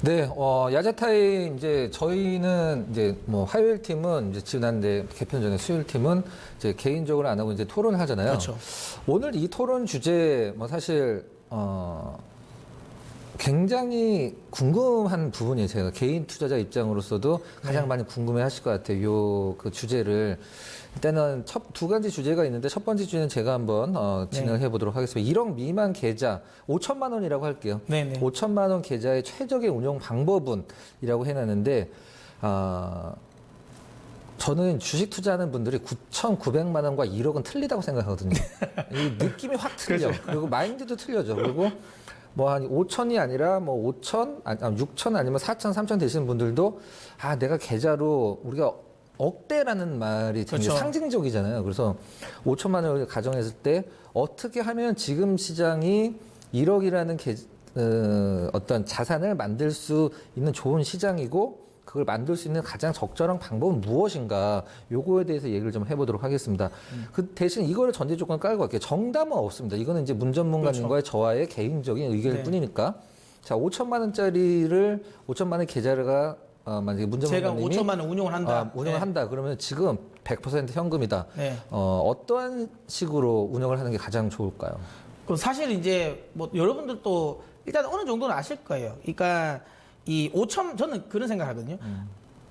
네, 야자타임 이제 저희는 이제 뭐 화요일 팀은 이제 지난데 개편 전에 수요일 팀은 이제 개인적으로 안 하고 이제 토론을 하잖아요. 그렇죠. 오늘 이 토론 주제 뭐 사실 굉장히 궁금한 부분이에요. 제가 개인 투자자 입장으로서도 가장 많이 궁금해하실 것 같아요. 요 그 주제를 일단은 두 가지 주제가 있는데 첫 번째 주제는 제가 한번 진행을 해보도록 하겠습니다. 1억 미만 계좌 5천만 원이라고 할게요. 네네. 5천만 원 계좌의 최적의 운용 방법은이라고 해놨는데 저는 주식 투자하는 분들이 9,900만 원과 1억은 틀리다고 생각하거든요. 이 느낌이 확 틀려. 그렇죠. 그리고 마인드도 틀려져. 그리고 뭐 한 5천이 아니라 뭐 5천, 6천 아니면 4천, 3천 되시는 분들도 내가 계좌로 우리가 억대라는 말이 굉장히 그렇죠. 상징적이잖아요. 그래서 5천만 원을 가정했을 때 어떻게 하면 지금 시장이 1억이라는 어떤 자산을 만들 수 있는 좋은 시장이고 그걸 만들 수 있는 가장 적절한 방법은 무엇인가 요거에 대해서 얘기를 좀 해보도록 하겠습니다. 그 대신 이거를 전제 조건 깔고 갈게요. 정답은 없습니다. 이거는 이제 문 전문가님과의 그렇죠. 저와의 개인적인 의견일 네. 뿐이니까 자 5천만 원짜리를 5천만 원 계좌가 만약에 문 제가 전문가님이 5천만 원 운용을 한다. 운영을 네. 한다. 그러면 지금 100% 현금이다. 네. 어떠한 식으로 운영을 하는 게 가장 좋을까요? 그 사실 이제 뭐 여러분들도 일단 어느 정도는 아실 거예요. 그러니까 이 5천 저는 그런 생각하거든요.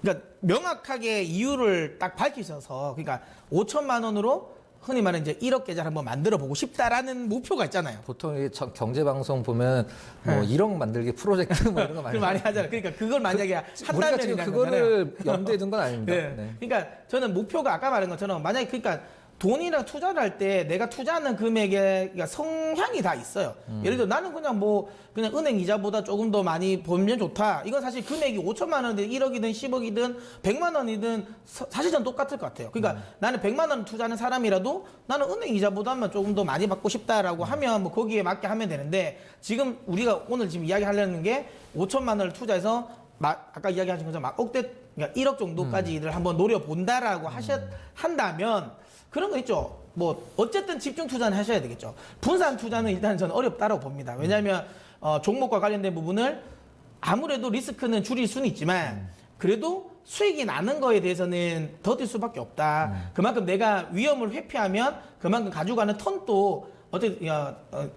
그러니까 명확하게 이유를 딱 밝히셔서 그러니까 5천만 원으로 흔히 말하는 이제 1억 계좌를 한번 만들어 보고 싶다라는 목표가 있잖아요. 보통 이 경제 방송 보면 뭐 1억 만들기 프로젝트 뭐 이런 거 많이 그걸 많이 하잖아요. 그러니까 그걸 만약에 우리가 지금 한다면이라는 그거를 염두에 둔 건 아닙니다. 네. 네. 그러니까 저는 목표가 아까 말한 것처럼 만약에 그러니까 돈이랑 투자를 할 때 내가 투자하는 금액에 그러니까 성향이 다 있어요. 예를 들어 나는 그냥 그냥 은행 이자보다 조금 더 많이 벌면 좋다. 이건 사실 금액이 5천만 원이든 1억이든 10억이든 100만 원이든 사실 전 똑같을 것 같아요. 그러니까 나는 100만 원 투자하는 사람이라도 나는 은행 이자보다는 조금 더 많이 받고 싶다라고 하면 뭐 거기에 맞게 하면 되는데 지금 우리가 오늘 지금 이야기하려는 게 5천만 원을 투자해서 아까 이야기하신 것처럼 막 억대 그러니까 1억 정도까지를 한번 노려본다라고 한다면 그런 거 있죠. 뭐 어쨌든 집중 투자는 하셔야 되겠죠. 분산 투자는 일단 저는 어렵다라고 봅니다. 왜냐하면 종목과 관련된 부분을 아무래도 리스크는 줄일 수는 있지만 그래도 수익이 나는 거에 대해서는 더딜 수밖에 없다. 그만큼 내가 위험을 회피하면 그만큼 가져가는 턴도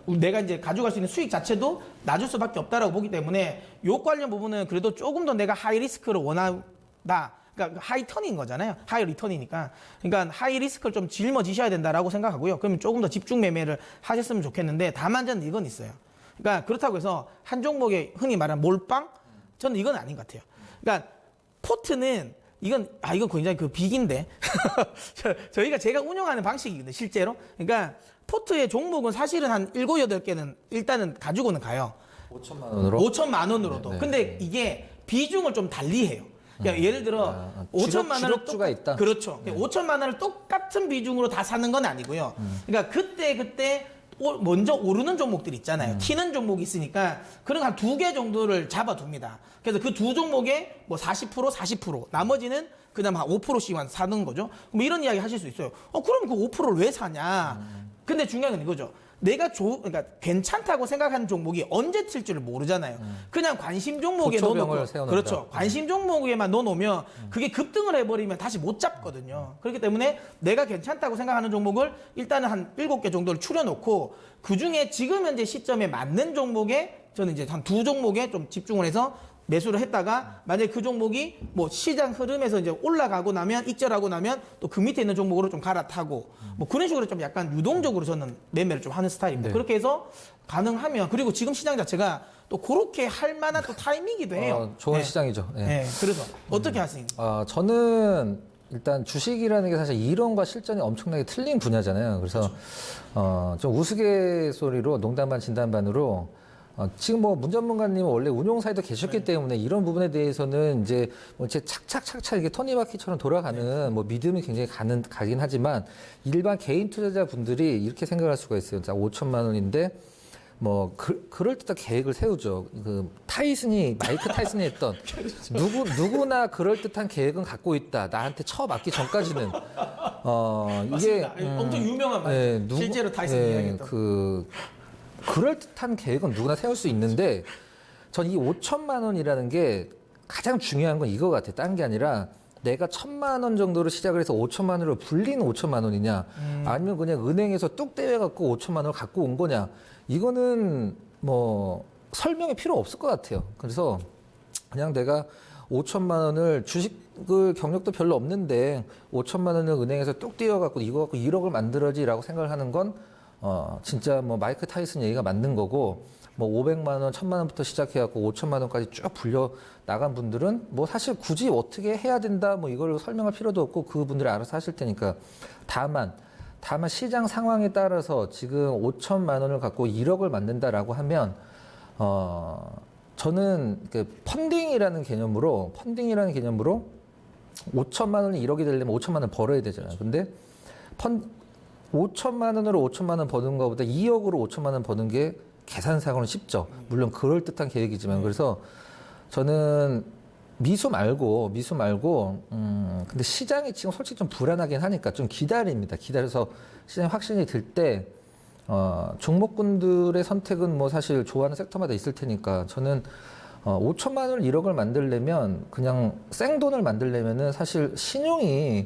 내가 이제 가져갈 수 있는 수익 자체도 낮을 수밖에 없다라고 보기 때문에 요 관련 부분은 그래도 조금 더 내가 하이 리스크를 원한다. 그러니까 하이 턴인 거잖아요. 하이 리턴이니까. 그러니까 하이 리스크를 좀 짊어지셔야 된다라고 생각하고요. 그러면 조금 더 집중 매매를 하셨으면 좋겠는데 다만 저는 이건 있어요. 그러니까 그렇다고 해서 한 종목에 흔히 말하는 몰빵? 저는 이건 아닌 것 같아요. 그러니까 포트는 이건 굉장히 그 빅인데 제가 운영하는 방식이거든요. 실제로. 그러니까 포트의 종목은 사실은 한 7, 8개는 일단은 가지고는 가요. 5천만 원으로? 5천만 원으로도. 네, 네. 근데 이게 비중을 좀 달리 해요. 그러니까 예를 들어 5천만 원을 주력주가 있다. 그렇죠. 5천만 원을 똑같은 비중으로 다 사는 건 아니고요. 그러니까 그때 먼저 오르는 종목들 있잖아요. 튀는 종목이 있으니까 그런 한 2개 정도를 잡아둡니다. 그래서 그 두 종목에 뭐 40%, 나머지는 그다음 한 5%씩만 사는 거죠. 그럼 이런 이야기 하실 수 있어요. 그럼 그 5%를 왜 사냐? 근데 중요한 건 이거죠. 내가 그러니까 괜찮다고 생각하는 종목이 언제 튈 줄을 모르잖아요. 그냥 관심 종목에 넣어놓고 그렇죠. 관심 종목에만 넣어놓으면 그게 급등을 해버리면 다시 못 잡거든요. 그렇기 때문에 내가 괜찮다고 생각하는 종목을 일단은 한 7개 정도를 추려놓고 그중에 지금 현재 시점에 맞는 종목에 저는 이제 한 2종목에 좀 집중을 해서 매수를 했다가 만약에 그 종목이 뭐 시장 흐름에서 이제 올라가고 나면 익절하고 나면 또 그 밑에 있는 종목으로 좀 갈아타고 뭐 그런 식으로 좀 약간 유동적으로 저는 매매를 좀 하는 스타일입니다. 네. 그렇게 해서 가능하면 그리고 지금 시장 자체가 또 그렇게 할 만한 또 타이밍이기도 해요. 좋은 네. 시장이죠. 네. 네. 그래서 어떻게 하세요? 저는 일단 주식이라는 게 사실 이론과 실전이 엄청나게 틀린 분야잖아요. 그래서 좀 우스갯소리로 농담 반 진담 반으로 지금 뭐 문 전문가님은 원래 운용사에도 계셨기 때문에 이런 부분에 대해서는 이제 착착착착 이게 토니바퀴처럼 돌아가는 뭐 믿음이 굉장히 가긴 하지만 일반 개인 투자자 분들이 이렇게 생각할 수가 있어요. 자, 5천만 원인데 뭐 그럴듯한 계획을 세우죠. 마이크 타이슨이 했던 누구나 그럴듯한 계획은 갖고 있다. 나한테 맞기 전까지는 이게 엄청 유명한 말이죠. 실제로 타이슨이 이야기했던. 그럴듯한 계획은 누구나 세울 수 있는데 전 이 5천만 원이라는 게 가장 중요한 건 이거 같아요. 딴 게 아니라 내가 1,000만 원 정도로 시작을 해서 5천만 원으로 불리는 5천만 원이냐, 아니면 그냥 은행에서 뚝 떼어갖고 5천만 원을 갖고 온 거냐, 이거는 뭐 설명이 필요 없을 것 같아요. 그래서 그냥 내가 5천만 원을 주식을 경력도 별로 없는데 5천만 원을 은행에서 뚝 떼어갖고 이거 갖고 1억을 만들어지라고 생각을 하는 건 진짜 뭐 마이크 타이슨 얘기가 맞는 거고, 뭐 500만 원, 1000만 원부터 시작해갖고 5천만 원까지 쭉 불려 나간 분들은 뭐 사실 굳이 어떻게 해야 된다 뭐 이걸 설명할 필요도 없고 그분들이 알아서 하실 테니까. 다만 시장 상황에 따라서 지금 5천만 원을 갖고 1억을 만든다라고 하면 저는 그 펀딩이라는 개념으로 5천만 원이 1억이 되려면 5천만 원 벌어야 되잖아요. 근데 5천만 원으로 5천만 원 버는 것보다 2억으로 5천만 원 버는 게 계산상으로는 쉽죠. 물론 그럴듯한 계획이지만. 그래서 저는 미수 말고 근데 시장이 지금 솔직히 좀 불안하긴 하니까 좀 기다립니다. 기다려서 시장이 확신이 들 때 종목군들의 선택은 뭐 사실 좋아하는 섹터마다 있을 테니까 저는 5천만 원을 1억을 만들려면 그냥 생돈을 만들려면은 사실 신용이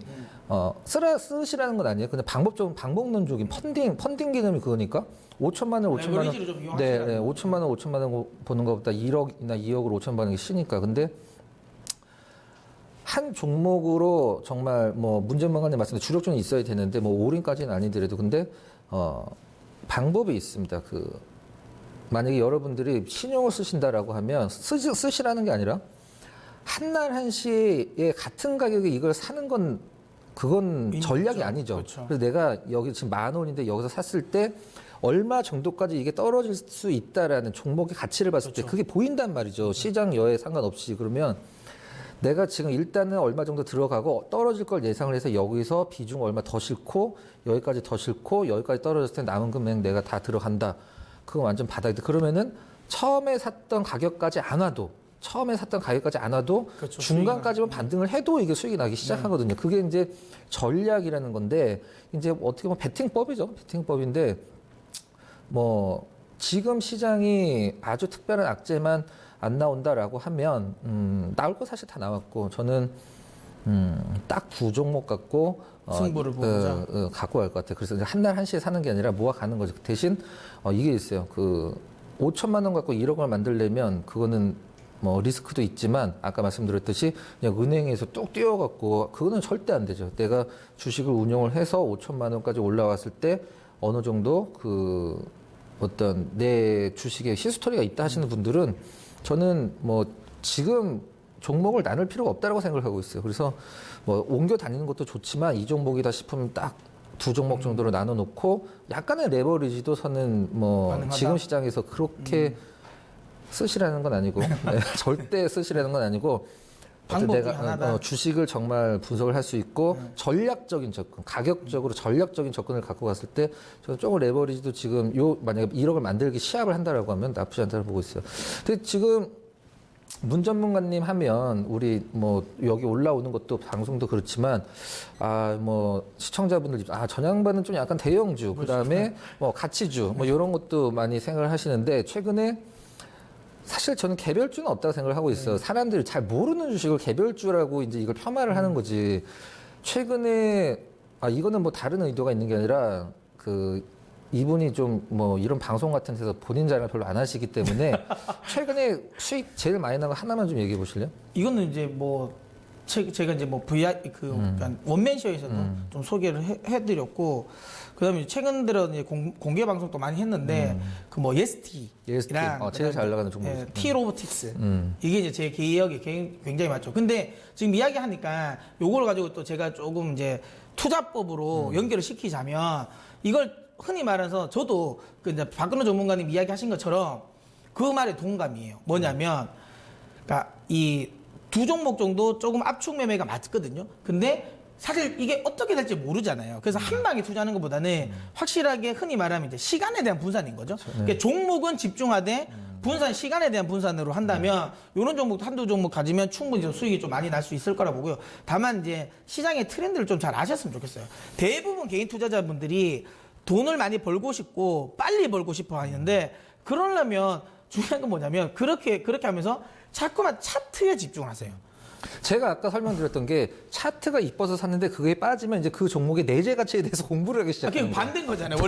쓰시라는 건 아니에요. 근데 방법론적인 펀딩 개념이 그거니까 5천만 원, 5천만 원. 레버리지를 좀 이용하시라는 네, 5천만 원 버는 것보다 1억이나 2억으로 5천 버는 게 쉬니까. 근데 한 종목으로 정말 뭐 문전문간님 말씀대로 주력종이 있어야 되는데 뭐 올인까지는 아니더라도 근데 방법이 있습니다. 만약에 여러분들이 신용을 쓰신다라고 하면 쓰시라는 게 아니라 한날 한시에 같은 가격에 이걸 사는 건 그건 전략이 아니죠. 그렇죠. 그래서 내가 여기 지금 10,000원인데 여기서 샀을 때 얼마 정도까지 이게 떨어질 수 있다라는 종목의 가치를 봤을 때 그게 보인단 말이죠. 시장 여에 상관없이. 그러면 내가 지금 일단은 얼마 정도 들어가고 떨어질 걸 예상을 해서 여기서 비중 얼마 더 싣고 여기까지 더 싣고 여기까지 떨어졌을 때 남은 금액 내가 다 들어간다. 그거 완전 바닥이 돼. 그러면은 처음에 샀던 가격까지 안 와도 그렇죠. 중간까지만 반등을 해도 이게 수익이 나기 시작하거든요. 그게 이제 전략이라는 건데 이제 어떻게 보면 베팅법이죠. 베팅법인데 뭐 지금 시장이 아주 특별한 악재만 안 나온다라고 하면 나올 거 사실 다 나왔고 저는 딱 두 종목 갖고 승부를 보자. 갖고 갈 것 같아요. 그래서 이제 한날 한시에 사는 게 아니라 모아가는 거죠. 대신 이게 있어요. 5천만 원 갖고 1억을 만들려면 그거는 뭐 리스크도 있지만 아까 말씀드렸듯이 그냥 은행에서 뚝 띄워갖고 그거는 절대 안 되죠. 내가 주식을 운용을 해서 5천만 원까지 올라왔을 때 어느 정도 어떤 내 주식에 히스토리가 있다 하시는 분들은 저는 뭐 지금 종목을 나눌 필요가 없다고 생각을 하고 있어요. 그래서 뭐 옮겨 다니는 것도 좋지만 이 종목이다 싶으면 딱 두 종목 정도로 나눠 놓고 약간의 레버리지도 서는 뭐 가능하다. 지금 시장에서 그렇게 쓰시라는 건 아니고 절대 쓰시라는 건 아니고 방법 중에 내가 하나다. 주식을 정말 분석을 할 수 있고 전략적인 접근, 가격적으로 전략적인 접근을 갖고 갔을 때 저는 조금 레버리지도 지금 만약에 1억을 만들기 시합을 한다라고 하면 나쁘지 않다고 보고 있어요. 근데 지금 문 전문가님 하면 우리 뭐 여기 올라오는 것도 방송도 그렇지만 뭐 시청자분들 저 양반은 좀 약간 대형주 그다음에 뭐 가치주 뭐 이런 것도 많이 생각을 하시는데 최근에 사실 저는 개별주는 없다고 생각을 하고 있어요. 사람들이 잘 모르는 주식을 개별주라고 이제 이걸 폄하를 하는 거지. 최근에 이거는 뭐 다른 의도가 있는 게 아니라 이분이 좀 뭐 이런 방송 같은 데서 본인 자랑을 별로 안 하시기 때문에 최근에 수익 제일 많이 난 거 하나만 좀 얘기해 보실래요? 이거는 이제 뭐 제가 이제 뭐 그러니까 원맨쇼에서도 좀 소개를 해드렸고 그다음에 최근 들어 이제 공개 방송도 많이 했는데 그 뭐 예스티랑 제일 잘 나가는 종목이죠. T-로보틱스 이게 이제 제 기억에 굉장히 맞죠. 근데 지금 이야기하니까 요걸 가지고 또 제가 조금 이제 투자법으로 연결을 시키자면 이걸 흔히 말해서 저도 이제 박근호 전문가님 이야기하신 것처럼 그 말에 동감이에요. 뭐냐면 그러니까 이 두 종목 정도 조금 압축 매매가 맞거든요. 근데 사실 이게 어떻게 될지 모르잖아요. 그래서 한 방에 투자하는 것보다는 확실하게 흔히 말하면 이제 시간에 대한 분산인 거죠. 그러니까 종목은 집중하되 시간에 대한 분산으로 한다면 이런 종목도 한두 종목 가지면 충분히 좀 수익이 좀 많이 날 수 있을 거라 보고요. 다만 이제 시장의 트렌드를 좀 잘 아셨으면 좋겠어요. 대부분 개인 투자자분들이 돈을 많이 벌고 싶고 빨리 벌고 싶어 하는데 그러려면 중요한 건 뭐냐면 그렇게 하면서 자꾸만 차트에 집중을 하세요. 제가 아까 설명드렸던 게 차트가 이뻐서 샀는데 그게 빠지면 이제 그 종목의 내재 가치에 대해서 공부를 하기 시작해요. 그게 반대인 거잖아요.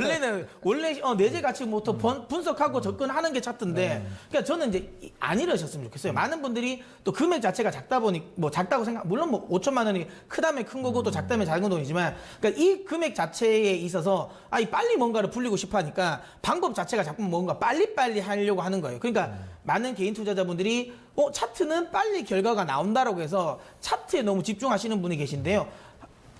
원래 내재 가치부터 분석하고 접근하는 게 차트인데, 그러니까 저는 이제 안 이러셨으면 좋겠어요. 많은 분들이 또 금액 자체가 작다 보니 뭐 작다고 생각, 물론 뭐 5천만 원이 크다면 큰 거고 또 작다면 작은 돈이지만, 그러니까 이 금액 자체에 있어서 이 빨리 뭔가를 불리고 싶어하니까 방법 자체가 자꾸 뭔가 빨리빨리 하려고 하는 거예요. 그러니까 많은 개인 투자자분들이 차트는 빨리 결과가 나온다라고 해서 차트에 너무 집중하시는 분이 계신데요.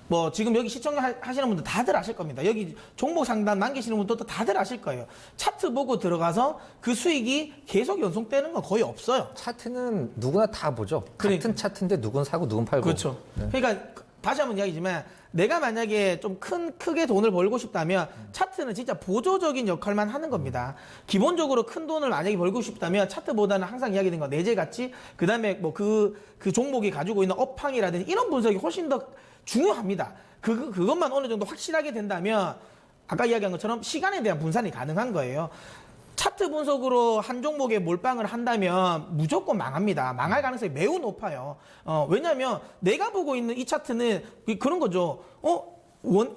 뭐 지금 여기 시청하시는 분들 다들 아실 겁니다. 여기 종목 상담 남기시는 분들도 다들 아실 거예요. 차트 보고 들어가서 그 수익이 계속 연속되는 건 거의 없어요. 차트는 누구나 다 보죠. 그러니까. 같은 차트인데 누군 사고 누군 팔고. 그렇죠. 그러니까 다시 한번 이야기지만 내가 만약에 좀 크게 돈을 벌고 싶다면 차트는 진짜 보조적인 역할만 하는 겁니다. 기본적으로 큰 돈을 만약에 벌고 싶다면 차트보다는 항상 이야기된 거 내재 가치, 그다음에 뭐 그 종목이 가지고 있는 업황이라든지 이런 분석이 훨씬 더 중요합니다. 그것만 어느 정도 확실하게 된다면 아까 이야기한 것처럼 시간에 대한 분산이 가능한 거예요. 차트 분석으로 한 종목에 몰빵을 한다면 무조건 망합니다. 망할 가능성이 매우 높아요. 왜냐하면 내가 보고 있는 이 차트는 그런 거죠.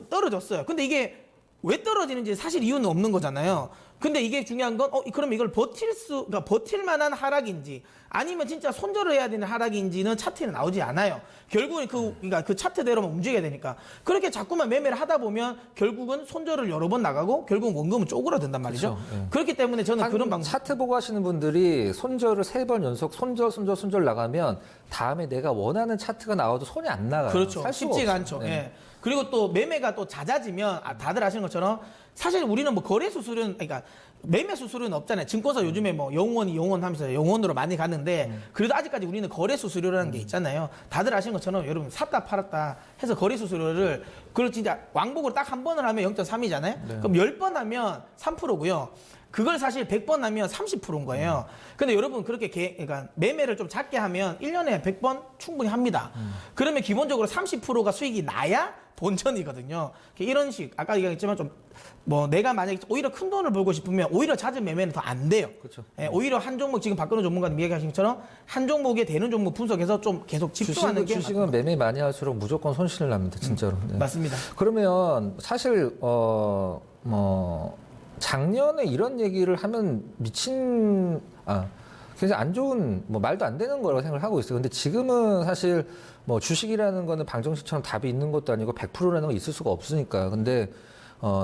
떨어졌어요. 근데 이게 왜 떨어지는지 사실 이유는 없는 거잖아요. 근데 이게 중요한 건 그럼 이걸 그러니까 버틸 만한 하락인지 아니면 진짜 손절을 해야 되는 하락인지는 차트에 나오지 않아요. 결국은 그러니까 그 차트대로만 움직여야 되니까. 그렇게 자꾸만 매매를 하다 보면 결국은 손절을 여러 번 나가고 결국은 원금은 쪼그라든단 말이죠. 그렇죠. 네. 그렇기 때문에 저는 그런 방법. 차트 보고 하시는 분들이 손절을 3번 연속 손절 나가면 다음에 내가 원하는 차트가 나와도 손이 안 나가요. 그렇죠. 살 수가 쉽지가 없어요. 않죠. 네. 예. 그리고 또 매매가 또 잦아지면 다들 아시는 것처럼 사실 우리는 뭐 거래 수수료는 그러니까 매매 수수료는 없잖아요. 증권사 요즘에 뭐 영원 하면서 영원으로 많이 가는데 그래도 아직까지 우리는 거래 수수료라는 게 있잖아요. 다들 아시는 것처럼 여러분 샀다 팔았다 해서 거래 수수료를 그걸 진짜 왕복으로 딱 한 번을 하면 0.3이잖아요. 네. 그럼 10번 하면 3%고요. 그걸 사실 100번 하면 30%인 거예요. 근데 여러분 그렇게 그러니까 매매를 좀 작게 하면 1년에 100번 충분히 합니다. 그러면 기본적으로 30%가 수익이 나야 본전이거든요. 이런 식 아까 얘기했지만 좀 뭐 내가 만약에 오히려 큰 돈을 벌고 싶으면 오히려 잦은 매매는 더 안 돼요. 그렇죠. 예, 오히려 한 종목 지금 박근호 전문가님 얘기하신 것처럼 한 종목에 되는 종목 분석해서 좀 계속 집중하는 게 주식은 매매 많이 할수록 무조건 손실을 납니다. 진짜로. 네. 맞습니다. 그러면 사실 작년에 이런 얘기를 하면 굉장히 안 좋은 말도 안 되는 거라고 생각을 하고 있어요. 근데 지금은 사실 뭐 주식이라는 거는 방정식처럼 답이 있는 것도 아니고 100%라는 거 있을 수가 없으니까. 근데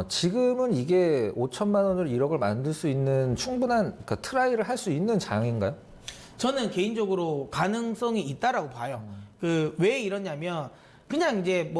지금은 이게 5천만 원으로 1억을 만들 수 있는 충분한 그러니까 트라이를 할 수 있는 장인가요? 저는 개인적으로 가능성이 있다라고 봐요. 왜 이러냐면 그냥 이제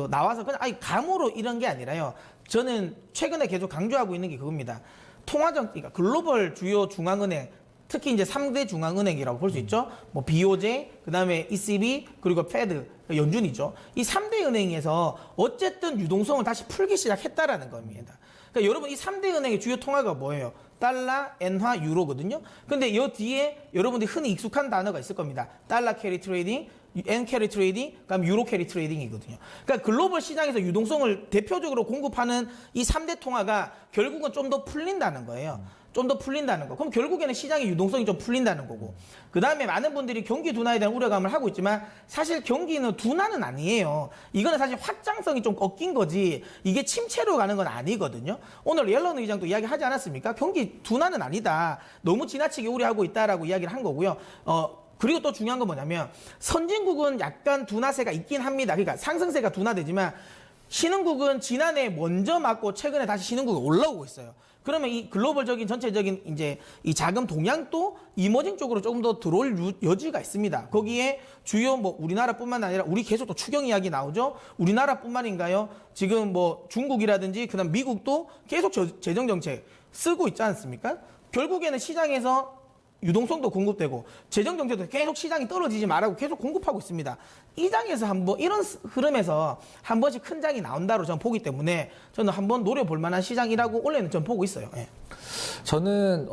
나와서 그냥 감으로 이런 게 아니라요. 저는 최근에 계속 강조하고 있는 게 그겁니다. 그러니까 글로벌 주요 중앙은행 특히 이제 3대 중앙은행이라고 볼 수 있죠. 뭐 BOJ, 그다음에 ECB, 그리고 페드, 연준이죠. 이 3대 은행에서 어쨌든 유동성을 다시 풀기 시작했다라는 겁니다. 그러니까 여러분 이 3대 은행의 주요 통화가 뭐예요? 달러, 엔화, 유로거든요. 근데 이 뒤에 여러분들이 흔히 익숙한 단어가 있을 겁니다. 달러 캐리 트레이딩, 엔 캐리 트레이딩, 그다음 유로 캐리 트레이딩이거든요. 그러니까 글로벌 시장에서 유동성을 대표적으로 공급하는 이 3대 통화가 결국은 좀 더 풀린다는 거예요. 좀 더 풀린다는 거. 그럼 결국에는 시장의 유동성이 좀 풀린다는 거고. 그 다음에 많은 분들이 경기 둔화에 대한 우려감을 하고 있지만 사실 경기는 둔화는 아니에요. 이거는 사실 확장성이 좀 꺾인 거지 이게 침체로 가는 건 아니거든요. 오늘 옐런 의장도 이야기하지 않았습니까? 경기 둔화는 아니다. 너무 지나치게 우려하고 있다라고 이야기를 한 거고요. 그리고 또 중요한 건 뭐냐면 선진국은 약간 둔화세가 있긴 합니다. 그러니까 상승세가 둔화되지만 신흥국은 지난해 먼저 맞고 최근에 다시 신흥국이 올라오고 있어요. 그러면 이 글로벌적인 전체적인 이제 이 자금 동향도 이머징 쪽으로 조금 더 들어올 여지가 있습니다. 거기에 주요 우리나라뿐만 아니라 우리 계속 또 추경 이야기 나오죠. 우리나라뿐만인가요? 지금 중국이라든지 그다음 미국도 계속 재정 정책 쓰고 있지 않습니까? 결국에는 시장에서 유동성도 공급되고 재정 정책도 계속 시장이 떨어지지 말라고 계속 공급하고 있습니다. 이 장에서 한번 이런 흐름에서 한 번씩 큰 장이 나온다로 저는 보기 때문에 저는 한번 노려볼 만한 시장이라고 원래는 전 보고 있어요. 예. 저는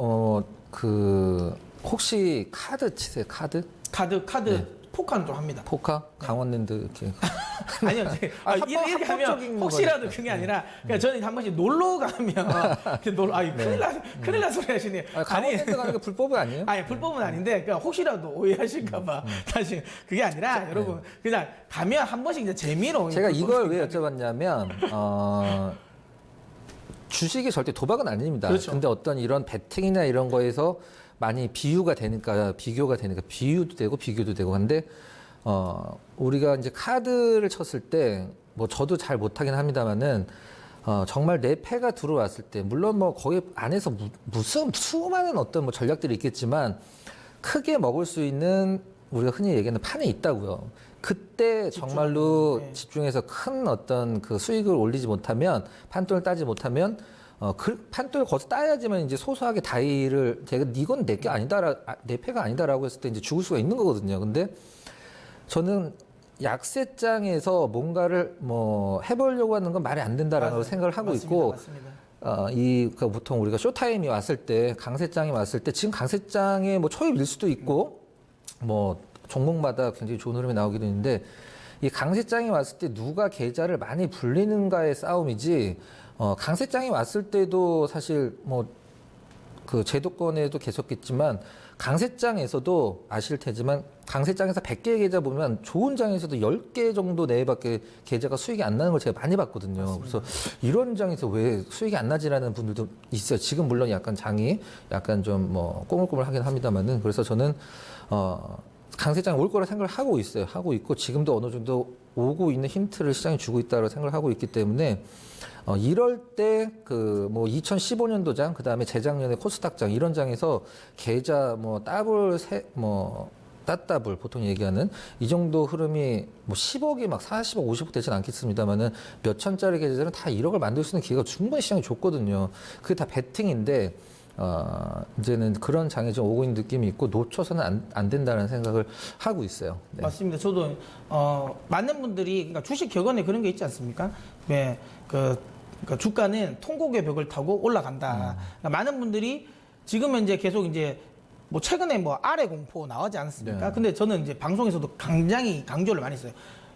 혹시 카드 치세요? 카드? 카드. 네. 포카는 좀 합니다. 포카, 강원랜드 이렇게. 아니요, 이렇게 하면 합법적인 혹시라도 그게 아니라, 그러니까 저는 한 번씩 놀러 가면, 큰일 날 소리 하시네요. 강원랜드 가는 게 불법이 아니에요? 아니, 불법은 아닌데, 그러니까 혹시라도 오해하실까봐, 사실 그게 아니라, 여러분, 그냥 가면 한 번씩 이제 재미로. 제가 이걸 왜 여쭤봤냐면, 주식이 절대 도박은 아닙니다. 그렇죠. 근데 어떤 이런 베팅이나 이런 거에서 많이 비교가 되니까 비유도 되고 비교도 되고. 근데 우리가 이제 카드를 쳤을 때 뭐 저도 잘 못하긴 합니다만은 정말 내 패가 들어왔을 때 물론 뭐 거기 안에서 무슨 수많은 어떤 뭐 전략들이 있겠지만 크게 먹을 수 있는 우리가 흔히 얘기하는 판이 있다고요. 그때 정말로 집중해서 큰 어떤 그 수익을 올리지 못하면 판돈을 따지 못하면 그 판돈을 거기서 따야지만 이제 소소하게 다이를 제가 이건 내 게 아니다, 내 패가 아니다라고 했을 때 이제 죽을 수가 있는 거거든요. 근데 저는 약세장에서 뭔가를 뭐 해보려고 하는 건 말이 안 된다라는 걸 생각을 하고 있고, 맞습니다. 그 보통 우리가 쇼타임이 왔을 때, 강세장이 왔을 때, 지금 강세장의 뭐 초입일 수도 있고, 뭐 종목마다 굉장히 좋은 흐름이 나오기도 했는데, 이 강세장이 왔을 때 누가 계좌를 많이 불리는가의 싸움이지, 강세장이 왔을 때도 사실 뭐 그 제도권에도 계속했지만 강세장에서도 아실 테지만 강세장에서 100개의 계좌 보면 좋은 장에서도 10개 정도 내외밖에 계좌가 수익이 안 나는 걸 제가 많이 봤거든요. 맞습니다. 그래서 이런 장에서 왜 수익이 안 나지라는 분들도 있어요. 지금 물론 약간 장이 약간 좀 뭐 꼬물꼬물하긴 합니다만은 그래서 저는 강세장 올 거라 생각을 하고 있어요. 하고 있고 지금도 어느 정도 오고 있는 힌트를 시장이 주고 있다고 생각을 하고 있기 때문에 이럴 때 그 뭐 2015년도 장 그다음에 재작년에 코스닥 장 이런 장에서 계좌 뭐 더블 따더블 보통 얘기하는 이 정도 흐름이 뭐 10억이 막 40억, 50억 되진 않겠습니다만은 몇 천짜리 계좌들은 다 1억을 만들 수 있는 기회가 충분히 시장에 줬거든요. 그게 다 베팅인데 이제는 그런 장에 좀 오고 있는 느낌이 있고 놓쳐서는 안 된다는 생각을 하고 있어요. 네. 맞습니다. 저도 많은 분들이 그러니까 주식 격언에 그런 게 있지 않습니까? 네, 그러니까 주가는 통곡의 벽을 타고 올라간다. 그러니까 많은 분들이 지금은 이제 계속 이제 뭐 최근에 뭐 아래 공포 나오지 않았습니까? 네. 근데 저는 이제 방송에서도 굉장히 강조를 많이 했어요.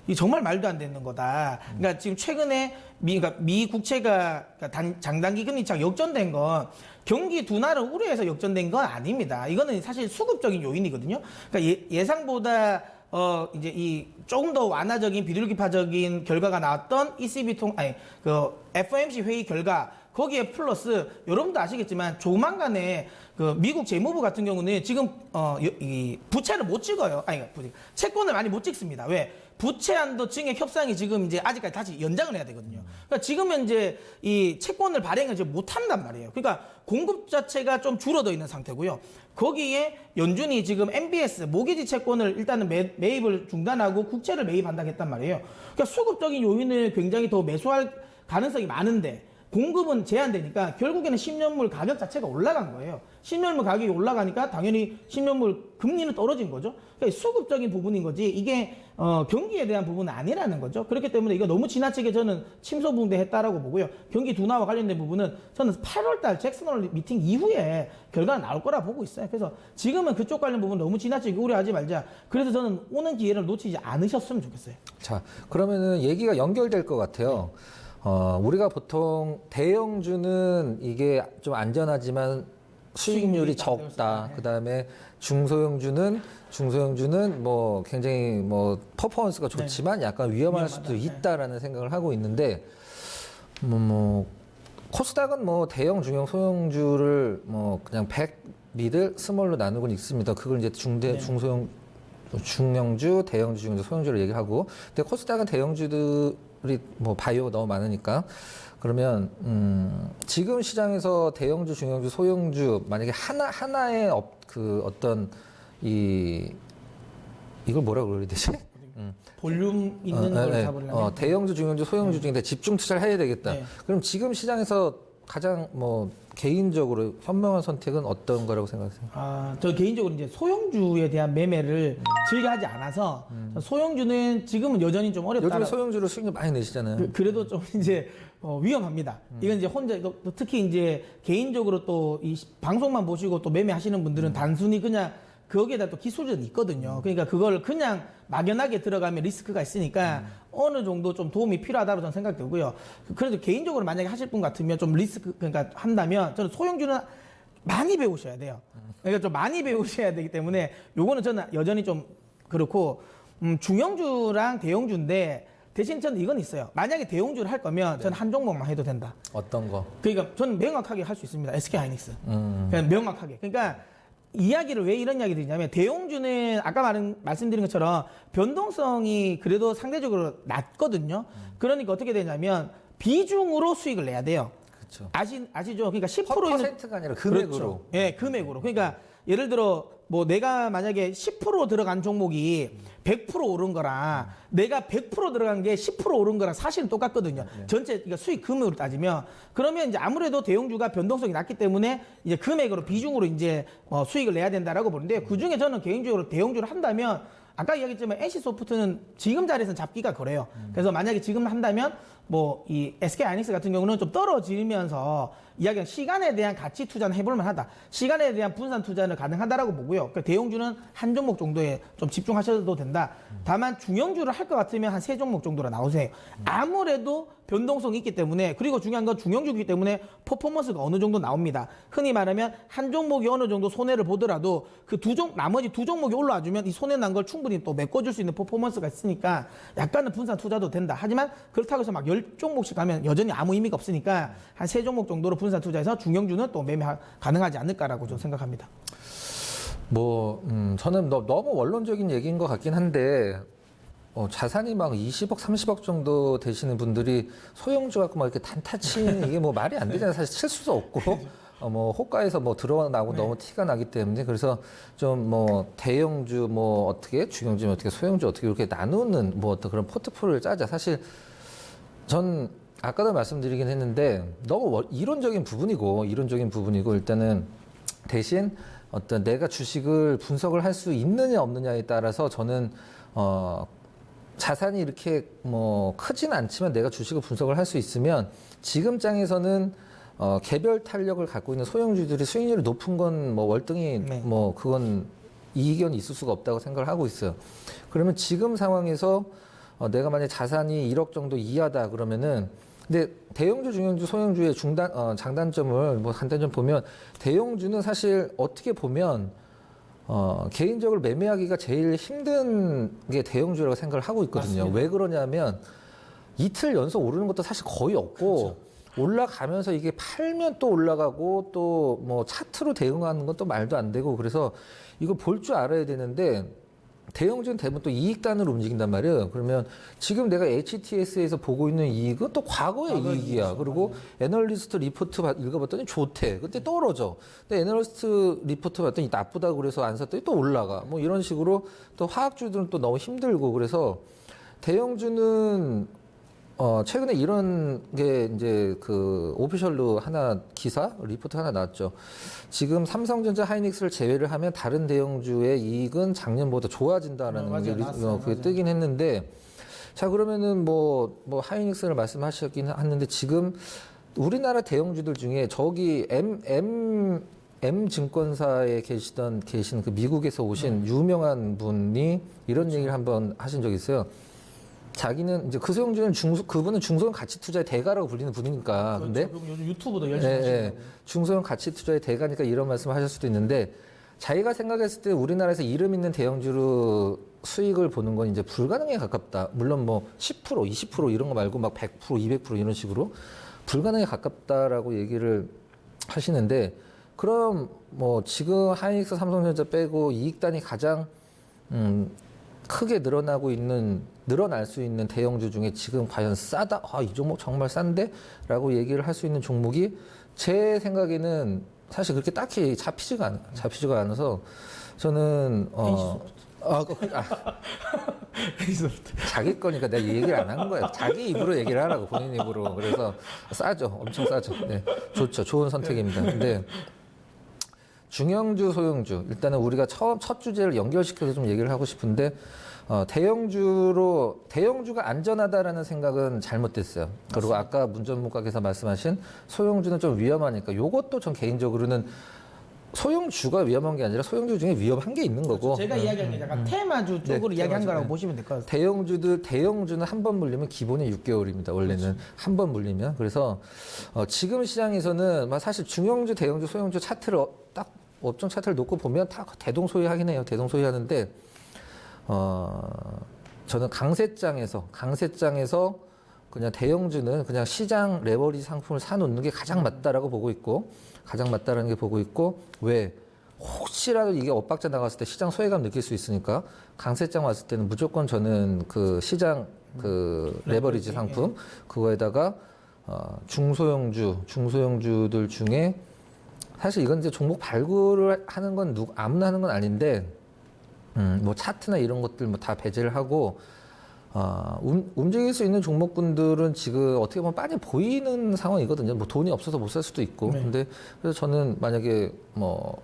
이 정말 말도 안 되는 거다. 그러니까 지금 최근에 미 국채가 그러니까 장단기 금리 차가 역전된 건 경기 둔화를 우려해서 역전된 건 아닙니다. 이거는 사실 수급적인 요인이거든요. 그러니까 예상보다 이제 이 조금 더 완화적인 비둘기파적인 결과가 나왔던 그 FOMC 회의 결과 거기에 플러스 여러분도 아시겠지만 조만간에 그 미국 재무부 같은 경우는 지금 이 부채를 못 찍어요. 채권을 많이 못 찍습니다. 왜? 부채 한도 증액 협상이 지금 이제 아직까지 다시 연장을 해야 되거든요. 그러니까 지금은 이제 이 채권을 발행을 이제 못 한단 말이에요. 그러니까 공급 자체가 좀 줄어들어 있는 상태고요. 거기에 연준이 지금 MBS 모기지 채권을 일단은 매입을 중단하고 국채를 매입한다고 했단 말이에요. 그러니까 수급적인 요인을 굉장히 더 매수할 가능성이 많은데 공급은 제한되니까 결국에는 10년물 가격 자체가 올라간 거예요. 10년물 가격이 올라가니까 당연히 10년물 금리는 떨어진 거죠. 그러니까 수급적인 부분인 거지 이게 경기에 대한 부분은 아니라는 거죠. 그렇기 때문에 이거 너무 지나치게 저는 침소붕대했다라고 보고요. 경기 둔화와 관련된 부분은 저는 8월달 잭슨홀 미팅 이후에 결과가 나올 거라 보고 있어요. 그래서 지금은 그쪽 관련 부분 너무 지나치게 우려하지 말자. 그래서 저는 오는 기회를 놓치지 않으셨으면 좋겠어요. 자, 그러면은 얘기가 연결될 것 같아요. 우리가 보통 대형주는 이게 좀 안전하지만 수익률이 적다. 그 다음에 중소형주는 뭐 굉장히 뭐 퍼포먼스가 좋지만 약간 위험할 수도 있다라는 생각을 하고 있는데, 코스닥은 뭐 대형, 중형, 소형주를 뭐 그냥 100 미들, 스몰로 나누곤 있습니다. 그걸 이제 중소형, 중형주, 대형주, 중형주, 소형주를 얘기하고, 근데 코스닥은 대형주들이 뭐 바이오가 너무 많으니까 그러면 지금 시장에서 대형주, 중형주, 소형주 만약에 하나의 그 어떤 이걸 뭐라 그래야 되지? 볼륨 있는 걸 잡으려면 대형주, 중형주, 소형주 중에 집중 투자를 해야 되겠다. 네. 그럼 지금 시장에서 가장 뭐 개인적으로 현명한 선택은 어떤 거라고 생각하세요? 저 개인적으로 이제 소형주에 대한 매매를 즐겨 하지 않아서 소형주는 지금은 여전히 좀 어렵다. 요즘에 소형주로 수익률 많이 내시잖아요. 그래도 좀 이제 위험합니다. 이건 이제 혼자 특히 이제 개인적으로 또 이 방송만 보시고 또 매매하시는 분들은 단순히 그냥 거기에다 또 기술적이 있거든요. 그러니까 그걸 그냥 막연하게 들어가면 리스크가 있으니까 어느 정도 좀 도움이 필요하다고 저는 생각이 들고요. 그래도 개인적으로 만약에 하실 분 같으면 좀 리스크, 그러니까 한다면 저는 소형주는 많이 배우셔야 돼요. 그러니까 좀 많이 배우셔야 되기 때문에 요거는 저는 여전히 좀 그렇고, 중형주랑 대형주인데 대신 저는 이건 있어요. 만약에 대형주를 할 거면 저는 한 종목만 해도 된다. 어떤 거? 그러니까 저는 명확하게 할 수 있습니다. SK 하이닉스. 그냥 명확하게. 그러니까 이야기를 왜 이런 이야기 드리냐면 대형주는 아까 말씀드린 것처럼 변동성이 그래도 상대적으로 낮거든요. 그러니까 어떻게 되냐면 비중으로 수익을 내야 돼요. 그렇죠. 아시죠? 그러니까 10% 퍼센트가 아니라 금액으로. 그렇죠. 예, 금액으로. 그러니까 예를 들어 뭐 내가 만약에 10% 들어간 종목이 100% 오른 거랑 내가 100% 들어간 게 10% 오른 거랑 사실은 똑같거든요. 전체 그러니까 수익 금액으로 따지면 그러면 이제 아무래도 대형주가 변동성이 낮기 때문에 이제 금액으로 비중으로 이제 수익을 내야 된다라고 보는데 그 중에 저는 개인적으로 대형주를 한다면 아까 이야기했지만 NC소프트는 지금 자리에서는 잡기가 그래요. 그래서 만약에 지금 한다면 뭐 이 SK 하이닉스 같은 경우는 좀 떨어지면서 이야기한 시간에 대한 가치 투자는 해볼 만하다. 시간에 대한 분산 투자는 가능하다라고 보고요. 그러니까 대형주는 한 종목 정도에 좀 집중하셔도 된다. 다만 중형주를 할 것 같으면 한 3종목 정도로 나오세요. 아무래도 변동성이 있기 때문에, 그리고 중요한 건 중형주이기 때문에 퍼포먼스가 어느 정도 나옵니다. 흔히 말하면 한 종목이 어느 정도 손해를 보더라도 그 나머지 두 종목이 올라와주면 이 손해 난 걸 충분히 또 메꿔줄 수 있는 퍼포먼스가 있으니까 약간은 분산 투자도 된다. 하지만 그렇다고 해서 막 10종목씩 가면 여전히 아무 의미가 없으니까 한 3종목 정도로 분산 투자해서 중형주는 또 매매 가능하지 않을까라고 좀 생각합니다. 저는 너무 원론적인 얘기인 것 같긴 한데, 자산이 막 20억, 30억 정도 되시는 분들이 소형주 갖고 막 이렇게 단타 치는 이게 뭐 말이 안 되잖아요. 사실 칠 수도 없고, 뭐 호가에서 뭐 들어나고 너무 티가 나기 때문에 그래서 좀 뭐 대형주 뭐 어떻게, 중형주 어떻게, 소형주 어떻게 이렇게 나누는 뭐 어떤 그런 포트폴리오를 짜자. 사실 전 아까도 말씀드리긴 했는데 너무 이론적인 부분이고 일단은 대신 어떤 내가 주식을 분석을 할 수 있느냐 없느냐에 따라서 저는 자산이 이렇게 뭐 크진 않지만 내가 주식을 분석을 할 수 있으면 지금 장에서는 개별 탄력을 갖고 있는 소형주들이 수익률이 높은 건 뭐 월등히 뭐 그건 이견이 있을 수가 없다고 생각을 하고 있어요. 그러면 지금 상황에서 내가 만약 자산이 1억 정도 이하다 그러면은, 근데 대형주, 중형주, 소형주의 장단점을 뭐 간단히 보면 대형주는 사실 어떻게 보면 개인적으로 매매하기가 제일 힘든 게 대형주라고 생각을 하고 있거든요. 맞습니다. 왜 그러냐면 이틀 연속 오르는 것도 사실 거의 없고, 그렇죠. 올라가면서 이게 팔면 또 올라가고 또 뭐 차트로 대응하는 건 또 말도 안 되고, 그래서 이거 볼 줄 알아야 되는데 대형주는 대부분 또 이익단으로 움직인단 말이에요. 그러면 지금 내가 HTS에서 보고 있는 이익은 또 과거의 이익이야. 그리고 애널리스트 리포트 읽어봤더니 좋대. 그때 떨어져. 근데 애널리스트 리포트 봤더니 나쁘다고 그래서 안 샀더니 또 올라가. 뭐 이런 식으로 또 화학주들은 또 너무 힘들고, 그래서 대형주는 최근에 이런 게 이제 그 오피셜로 하나 기사 리포트 하나 나왔죠. 지금 삼성전자, 하이닉스를 제외를 하면 다른 대형주의 이익은 작년보다 좋아진다라는 게 그게 뜨긴 했는데, 자 그러면은 뭐 하이닉스를 말씀하셨긴 했는데 지금 우리나라 대형주들 중에 저기 M 증권사에 계시는 그 미국에서 오신 유명한 분이 이런 얘기를 한번 하신 적이 있어요. 자기는 이제 그 소형주는 그분은 중소형 가치 투자의 대가라고 불리는 분이니까. 그렇죠. 근데 요즘 유튜브도 열심히 하시고. 중소형 가치 투자의 대가니까 이런 말씀을 하실 수도 있는데, 자기가 생각했을 때 우리나라에서 이름 있는 대형주로 수익을 보는 건 이제 불가능에 가깝다. 물론 뭐 10%, 20% 이런 거 말고 막 100%, 200% 이런 식으로 불가능에 가깝다라고 얘기를 하시는데, 그럼 뭐 지금 하이닉스, 삼성전자 빼고 이익단이 가장 크게 늘어날 수 있는 대형주 중에 지금 과연 싸다? 이 종목 정말 싼데? 라고 얘기를 할 수 있는 종목이 제 생각에는 사실 그렇게 딱히 잡히지가 않아서 저는 자기 거니까 내가 얘기를 안 한 거야. 자기 입으로 얘기를 하라고, 본인 입으로. 그래서 싸죠. 엄청 싸죠. 네. 좋죠. 좋은 선택입니다. 근데 중형주, 소형주. 일단은 우리가 첫 주제를 연결시켜서 좀 얘기를 하고 싶은데, 대형주가 안전하다라는 생각은 잘못됐어요. 그리고 아까 문 전문가께서 말씀하신 소형주는 좀 위험하니까, 요것도 전 개인적으로는 소형주가 위험한 게 아니라 소형주 중에 위험한 게 있는 거고. 제가 이야기한 게 약간 테마주 쪽으로 이야기한 테마주. 거라고 네. 보시면 될 것 같아요. 대형주는 한 번 물리면 기본이 6개월입니다. 원래는 한 번 물리면. 그래서 지금 시장에서는 사실 중형주, 대형주, 소형주 차트를 딱 업종 차트를 놓고 보면 다 대동소이하긴 해요. 대동소이하는데 저는 강세장에서 그냥 대형주는 그냥 시장 레버리지 상품을 사놓는 게 가장 맞다라고 보고 있고, 가장 맞다라는 게 보고 있고, 왜? 혹시라도 이게 엇박자 나갔을 때 시장 소외감 느낄 수 있으니까 강세장 왔을 때는 무조건 저는 그 시장 그 레버리지 상품 그거에다가 중소형주들 중에 사실 이건 이제 종목 발굴을 하는 건 아무나 하는 건 아닌데 뭐 차트나 이런 것들 뭐 다 배제를 하고 움직일 수 있는 종목군들은 지금 어떻게 보면 많이 보이는 상황이거든요. 뭐 돈이 없어서 못 살 수도 있고. 네. 근데 그래서 저는 만약에 뭐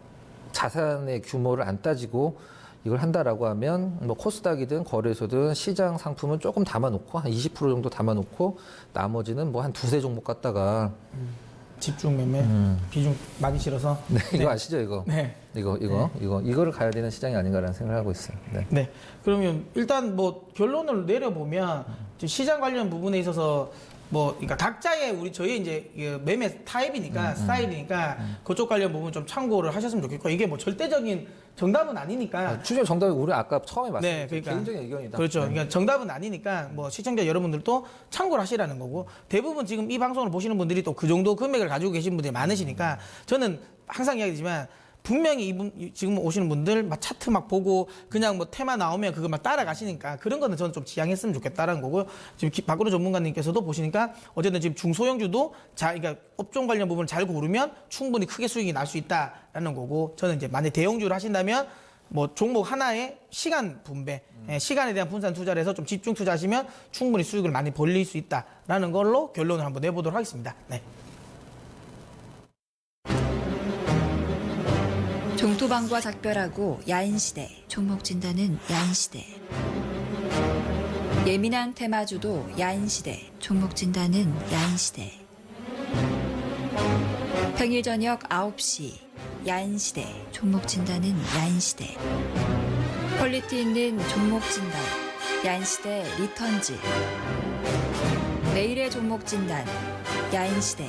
자산의 규모를 안 따지고 이걸 한다라고 하면 뭐 코스닥이든 거래소든 시장 상품은 조금 담아놓고 한 20% 정도 담아놓고 나머지는 뭐 한 두세 종목 갖다가 집중 매매 비중 많이 실어서. 네, 이거 아시죠 이거? 네. 이거를 가야 되는 시장이 아닌가라는 생각을 하고 있어요. 네. 네. 그러면 일단 뭐 결론을 내려보면 지금 시장 관련 부분에 있어서 뭐 그러니까 각자의 저희 이제 매매 타입이니까 스타일이니까 그쪽 관련 부분 좀 참고를 하셨으면 좋겠고, 이게 뭐 절대적인 정답은 아니니까. 추정 정답이 우리 아까 처음에 말씀드린 네, 그러니까. 개인적인 의견이다. 그렇죠. 네. 그러니까 정답은 아니니까 뭐 시청자 여러분들도 참고를 하시라는 거고, 대부분 지금 이 방송을 보시는 분들이 또 그 정도 금액을 가지고 계신 분들이 많으시니까 저는 항상 이야기하지만 분명히 지금 오시는 분들 막 차트 막 보고 그냥 뭐 테마 나오면 그거 막 따라가시니까 그런 거는 저는 좀 지양했으면 좋겠다라는 거고요. 지금 박근호 전문가님께서도 보시니까 어쨌든 지금 중소형주도 그러니까 업종 관련 부분을 잘 고르면 충분히 크게 수익이 날 수 있다라는 거고, 저는 이제 만약 대형주를 하신다면 뭐 종목 하나의 시간 분배, 시간에 대한 분산 투자를 해서 좀 집중 투자하시면 충분히 수익을 많이 벌릴 수 있다라는 걸로 결론을 한번 내보도록 하겠습니다. 네. 종토방과 작별하고 야인시대, 종목 진단은 야인시대. 예민한 테마주도 야인시대, 종목 진단은 야인시대. 평일 저녁 9시, 야인시대, 종목 진단은 야인시대. 퀄리티 있는 종목 진단, 야인시대 리턴즈. 매일의 종목 진단, 야인시대.